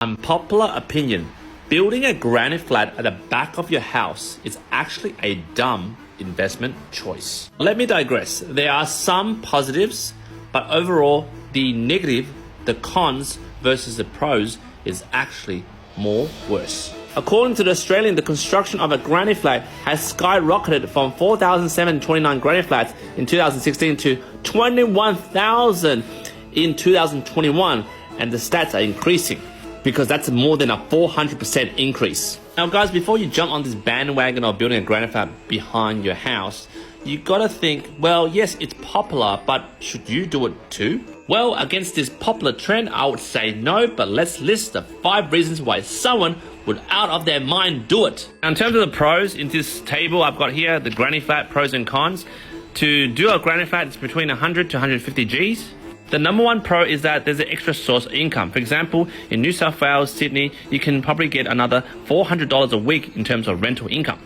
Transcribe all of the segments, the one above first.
Unpopular opinion. Building a granny flat at the back of your house is actually a dumb investment choice. Let me digress. There are some positives, but overall, the negative, the cons versus the pros is actually more worse. According to the Australian, the construction of a granny flat has skyrocketed from 4,729 granny flats in 2016 to 21,000 in 2021, and the stats are increasing, because that's more than a 400% increase. Now guys, before you jump on this bandwagon of building a granny flat behind your house, you gotta think, well, yes, it's popular, but should you do it too? Well, against this popular trend, I would say no, but let's list the 5 reasons why someone would out of their mind do it. Now, in terms of the pros, in this table I've got here the granny flat pros and cons. To do a granny flat, it's between 100 to 150 Gs. The number one pro is that there's an extra source of income. For example, in New South Wales, Sydney, you can probably get another $400 a week in terms of rental income.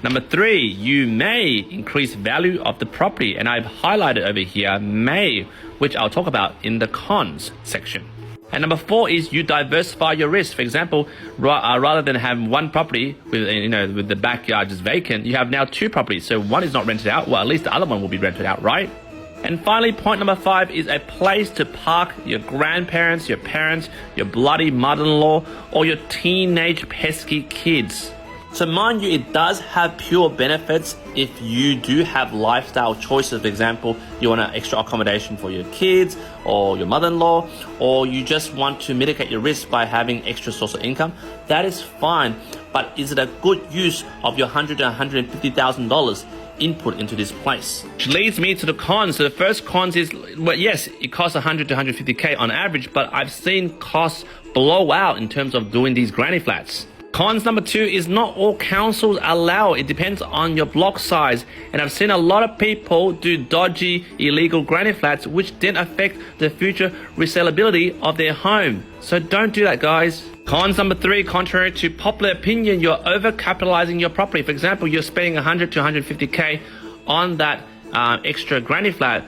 Number 3, you may increase value of the property, and I've highlighted over here may, which I'll talk about in the cons section. And number 4 is you diversify your risk. For example, rather than having one property with the backyard just vacant, you have now 2 properties. So one is not rented out, well, at least the other one will be rented out, right? And finally, point number 5 is a place to park your grandparents, your parents, your bloody mother-in-law, or your teenage pesky kids. So mind you, it does have pure benefits if you do have lifestyle choices. For example, you want an extra accommodation for your kids or your mother-in-law, or you just want to mitigate your risk by having extra source of income. That is fine, but is it a good use of your $100,000 to $150,000 input into this place? Which leads me to the cons. So the first cons is, well, yes, it costs 100 to 150K on average, but I've seen costs blow out in terms of doing these granny flats. Cons number 2 is not all councils allow. It depends on your block size, and I've seen a lot of people do dodgy, illegal granny flats, which then affect the future resellability of their home. So don't do that, guys. Cons number 3, contrary to popular opinion, you're overcapitalizing your property. For example, you're spending 100 to 150K on that extra granny flat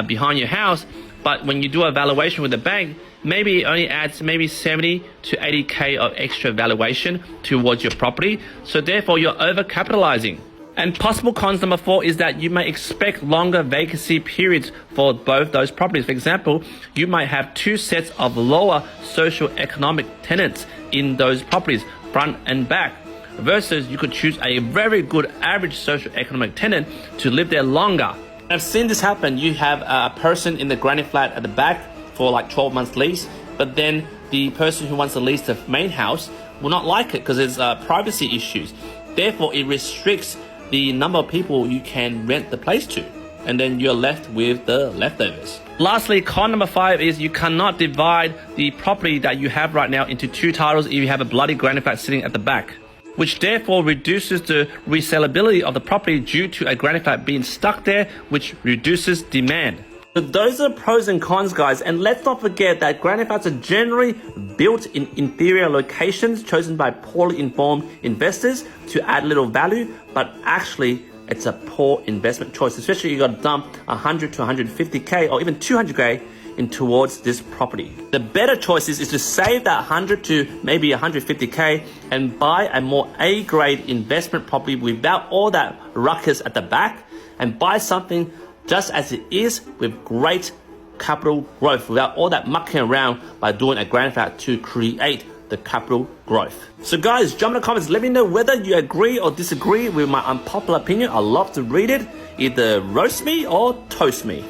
behind your house, but when you do a valuation with the bank, maybe it only adds maybe 70 to 80K of extra valuation towards your property. So therefore, you're overcapitalizing. And possible cons number 4 is that you may expect longer vacancy periods for both those properties. For example, you might have 2 sets of lower socio-economic tenants in those properties, front and back, versus you could choose a very good average socio-economic tenant to live there longer. I've seen this happen. You have a person in the granny flat at the back for like 12 months lease, but then the person who wants to lease the main house will not like it because there's privacy issues. Therefore, it restricts the number of people you can rent the place to, and then you're left with the leftovers. Lastly, con number 5 is you cannot divide the property that you have right now into 2 titles if you have a bloody granny flat sitting at the back, which therefore reduces the resellability of the property due to a granny flat being stuck there, which reduces demand. So those are the pros and cons, guys, and let's not forget that granny flats are generally built in inferior locations chosen by poorly informed investors to add little value, but actually it's a poor investment choice, especially you got to dump 100 to 150K or even 200K in towards this property. The better choice is to save that 100 to maybe 150K and buy a more A-grade investment property without all that ruckus at the back, and buy something just as it is with great capital growth without all that mucking around by doing a granny flat to create the capital growth. So guys, jump in the comments, let me know whether you agree or disagree with my unpopular opinion. I'd love to read it. Either roast me or toast me.